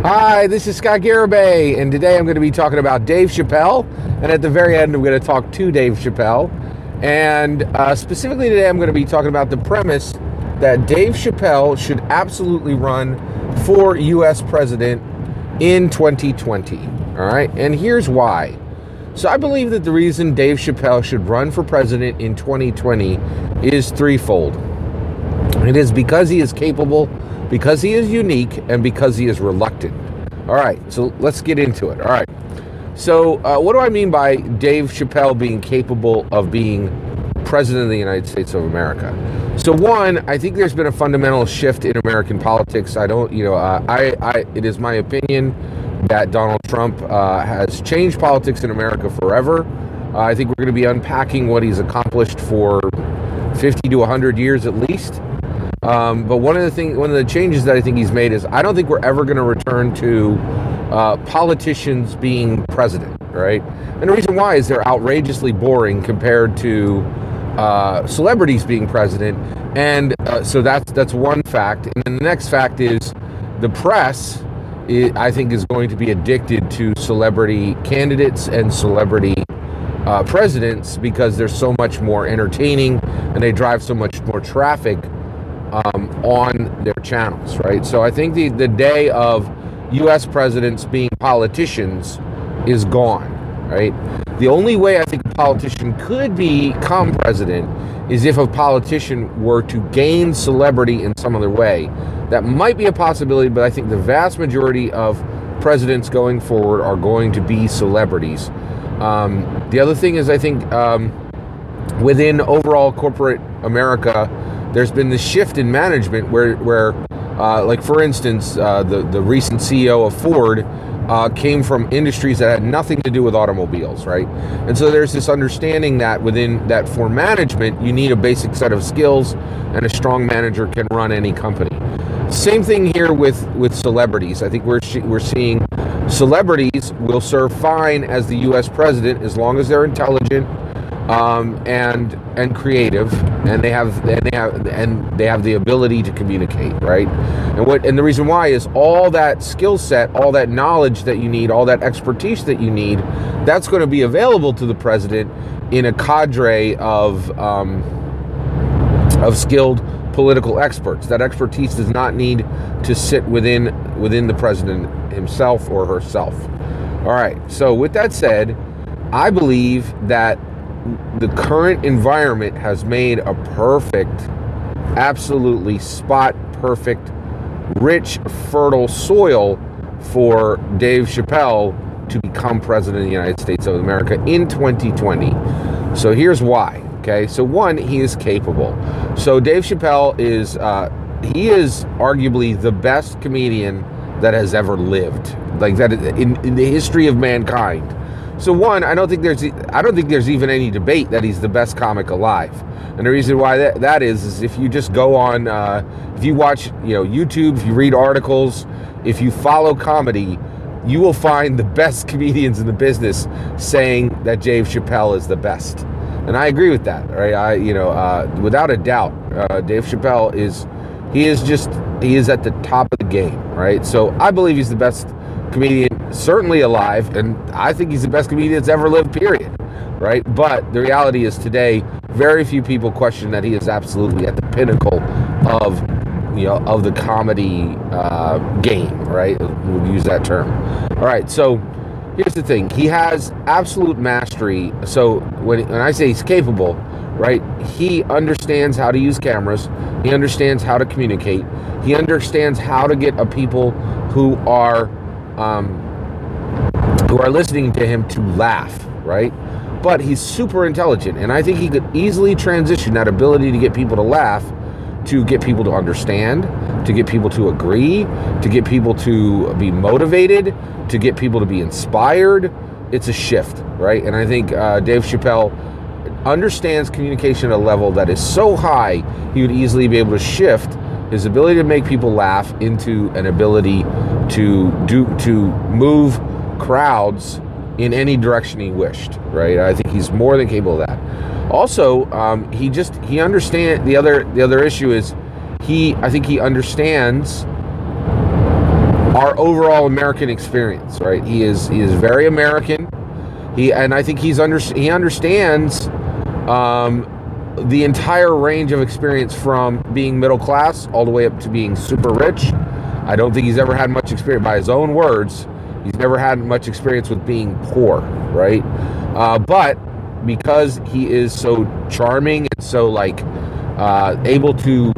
Hi, this is Scott Garibay, and today I'm going to be talking about Dave Chappelle, and at the very end I'm going to talk to Dave Chappelle, and specifically today I'm going to be talking about the premise that Dave Chappelle should absolutely run for U.S. president in 2020, all right? And here's why. So I believe that the reason Dave Chappelle should run for president in 2020 is threefold. It is because he is capable, because he is unique, and because he is reluctant. All right, so let's get into it. All right, so what do I mean by Dave Chappelle being capable of being president of the United States of America? So one, I think there's been a fundamental shift in American politics. It is my opinion that Donald Trump has changed politics in America forever. I think we're going to be unpacking what he's accomplished for 50 to 100 years at least. But one of the changes that I think he's made is I don't think we're ever going to return to politicians being president, right? And the reason why is they're outrageously boring compared to celebrities being president. And so that's one fact. And then the next fact is the press, I think, is going to be addicted to celebrity candidates and celebrity presidents because they're so much more entertaining and they drive so much more traffic on their channels, right? So I think the day of U.S. presidents being politicians is gone, right? The only way I think a politician could become president is if a politician were to gain celebrity in some other way. That might be a possibility, but I think the vast majority of presidents going forward are going to be celebrities. The other thing is I think within overall corporate America, there's been this shift in management where like for instance, the recent CEO of Ford came from industries that had nothing to do with automobiles, right? And so there's this understanding that within that for management, you need a basic set of skills, and a strong manager can run any company. Same thing here with celebrities. I think we're seeing celebrities will serve fine as the U.S. president as long as they're intelligent and creative, and they have the ability to communicate, right? And the reason why is all that skill set, all that knowledge that you need, all that expertise that you need, that's going to be available to the president in a cadre of skilled political experts. That expertise does not need to sit within the president himself or herself. All right. So with that said, I believe that the current environment has made a perfect, absolutely spot perfect, rich, fertile soil for Dave Chappelle to become president of the United States of America in 2020. So here's why. Okay, so one, he is capable. So Dave Chappelle is arguably the best comedian that has ever lived, like that in the history of mankind. So one, I don't think there's even any debate that he's the best comic alive. And the reason why that is if you just go on, if you watch YouTube, if you read articles, if you follow comedy, you will find the best comedians in the business saying that Dave Chappelle is the best. And I agree with that, right? Without a doubt, Dave Chappelle is at the top of the game, right? So I believe he's the best comedian certainly alive, and I think he's the best comedian that's ever lived, period, right? But the reality is today, very few people question that he is absolutely at the pinnacle of the comedy game, right? We'll use that term. All right, so here's the thing. He has absolute mastery. So when I say he's capable, right, he understands how to use cameras. He understands how to communicate. He understands how to get people who are listening to him to laugh, right? But he's super intelligent, and I think he could easily transition that ability to get people to laugh to get people to understand, to get people to agree, to get people to be motivated, to get people to be inspired. It's a shift, right? And I think Dave Chappelle understands communication at a level that is so high, he would easily be able to shift his ability to make people laugh into an ability to move crowds in any direction he wished, right? I think he's more than capable of that. Also, he understands the other issue is I think he understands our overall American experience, right? He is very American. And I think he understands the entire range of experience from being middle class all the way up to being super rich. I don't think he's ever had much experience, by his own words, he's never had much experience with being poor, right? But because he is so charming and so able to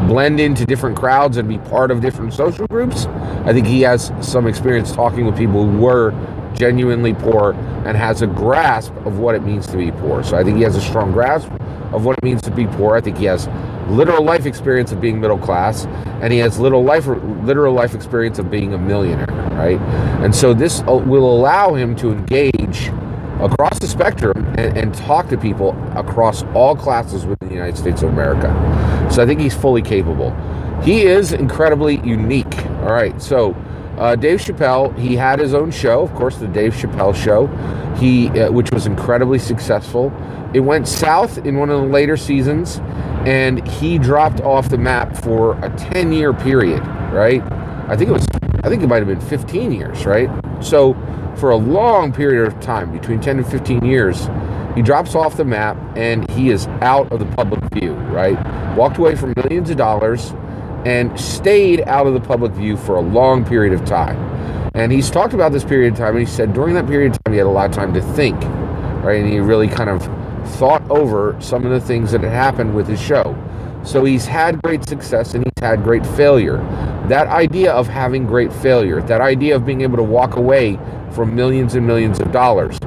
blend into different crowds and be part of different social groups, I think he has some experience talking with people who were genuinely poor and has a grasp of what it means to be poor. So I think he has a strong grasp of what it means to be poor. I think he has literal life experience of being middle class, and he has literal life experience of being a millionaire, right? And so this will allow him to engage across the spectrum and talk to people across all classes within the United States of America. So I think he's fully capable. He is incredibly unique. All right, so Dave Chappelle, he had his own show, of course, the Dave Chappelle Show, which was incredibly successful. It went south in one of the later seasons, and he dropped off the map for a 10-year period, right? I think it might have been 15 years, right? So for a long period of time, between 10 and 15 years, he drops off the map and he is out of the public view, right? Walked away from millions of dollars and stayed out of the public view for a long period of time. And he's talked about this period of time, and he said during that period of time he had a lot of time to think, right? And he really kind of thought over some of the things that had happened with his show. So he's had great success and he's had great failure. That idea of having great failure, that idea of being able to walk away from millions and millions of dollars,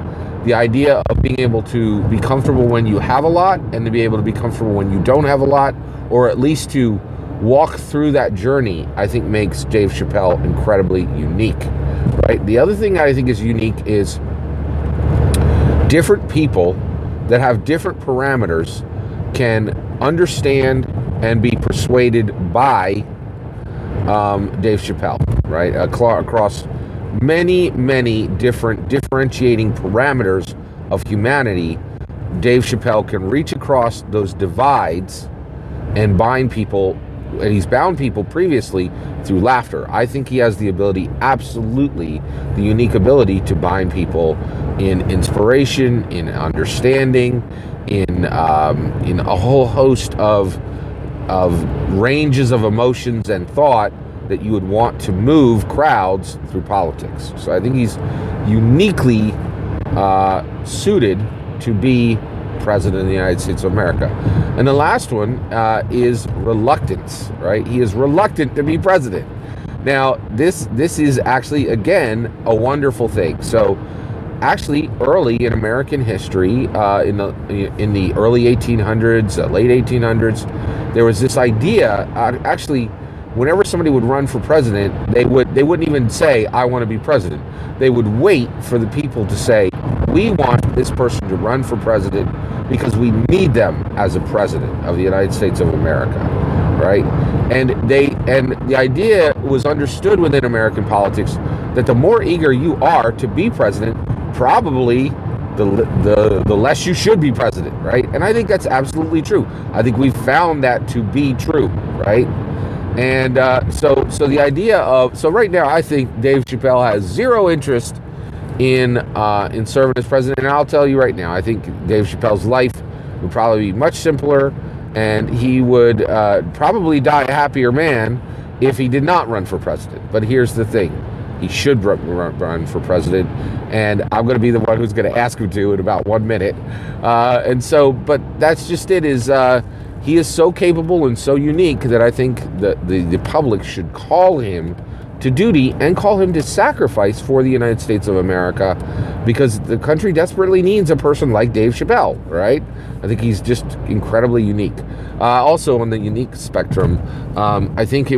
the idea of being able to be comfortable when you have a lot and to be able to be comfortable when you don't have a lot, or at least to walk through that journey, I think makes Dave Chappelle incredibly unique, right? The other thing I think is unique is different people that have different parameters can understand and be persuaded by Dave Chappelle, right? Across many different differentiating parameters of humanity, Dave Chappelle can reach across those divides and bind people, and he's bound people previously through laughter. I think he has the ability, absolutely the unique ability, to bind people in inspiration, in understanding, in a whole host of ranges of emotions and thought that you would want to move crowds through politics. So I think he's uniquely suited to be president of the United States of America. And the last one is reluctance, right? He is reluctant to be president. Now, this is actually, again, a wonderful thing. So actually, early in American history, in the early 1800s, late 1800s, there was this idea, actually, whenever somebody would run for president, they wouldn't even say, I want to be president. They would wait for the people to say, we want this person to run for president because we need them as a president of the United States of America, right? And the idea was understood within American politics that the more eager you are to be president, probably the less you should be president, right? And I think that's absolutely true. I think we've found that to be true, right? And so the idea of, so right now I think Dave Chappelle has zero interest in serving as president. And I'll tell you right now, I think Dave Chappelle's life would probably be much simpler, and he would probably die a happier man if he did not run for president. But here's the thing. He should run for president, and I'm going to be the one who's going to ask him to in about 1 minute. But that's just it, is he is so capable and so unique that I think the public should call him to duty and call him to sacrifice for the United States of America, because the country desperately needs a person like Dave Chappelle, right? I think he's just incredibly unique. Also on the unique spectrum, I think Dave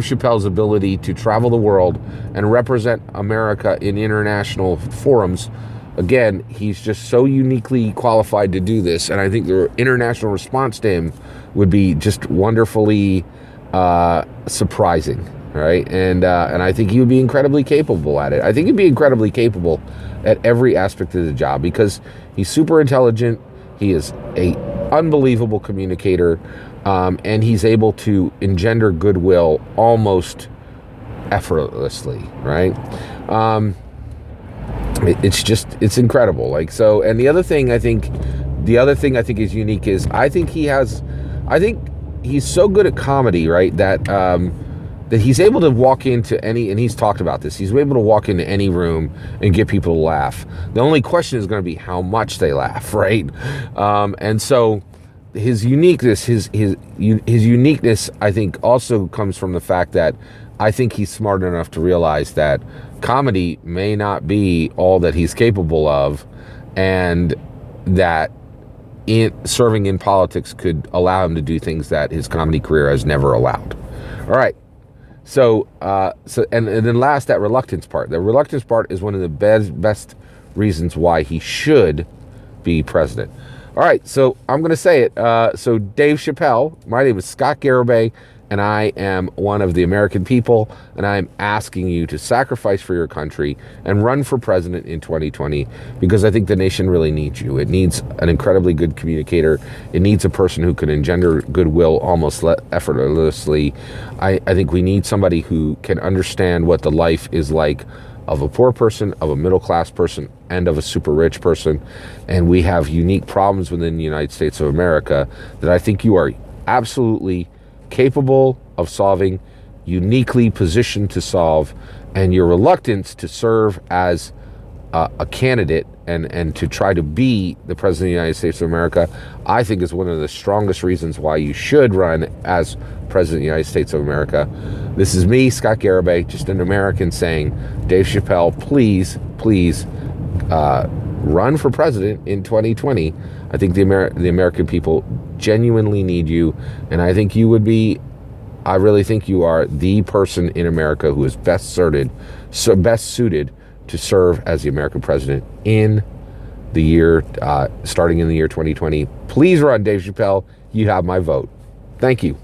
Chappelle's ability to travel the world and represent America in international forums, again, he's just so uniquely qualified to do this, and I think the international response to him would be just wonderfully surprising, right? And I think he would be incredibly capable at it. I think he'd be incredibly capable at every aspect of the job, because he's super intelligent. He is a unbelievable communicator. and he's able to engender goodwill almost effortlessly, right? It's incredible. Like, so, and the other thing I think is unique is I think he's so good at comedy, right? That he's able to walk into any, and he's talked about this, he's able to walk into any room and get people to laugh. The only question is going to be how much they laugh, right? And so his uniqueness, his uniqueness, I think also comes from the fact that I think he's smart enough to realize that comedy may not be all that he's capable of, and that serving in politics could allow him to do things that his comedy career has never allowed. All right. So and then last, that reluctance part. The reluctance part is one of the best reasons why he should be president. All right, so I'm going to say it. So Dave Chappelle, my name is Scott Garibay, and I am one of the American people, and I'm asking you to sacrifice for your country and run for president in 2020, because I think the nation really needs you. It needs an incredibly good communicator. It needs a person who can engender goodwill almost effortlessly. I think we need somebody who can understand what the life is like of a poor person, of a middle-class person, and of a super rich person. And we have unique problems within the United States of America that I think you are absolutely capable of solving, uniquely positioned to solve, and your reluctance to serve as a candidate and to try to be the president of the United States of America, I think is one of the strongest reasons why you should run as president of the United States of America. This is me, Scott Garibay, just an American saying, Dave Chappelle, please run for president in 2020. I think the American people genuinely need you, and I think you would be, I really think you are the person in America who is best suited to serve as the American president in the year, starting in the year 2020. Please run, Dave Chappelle. You have my vote. Thank you.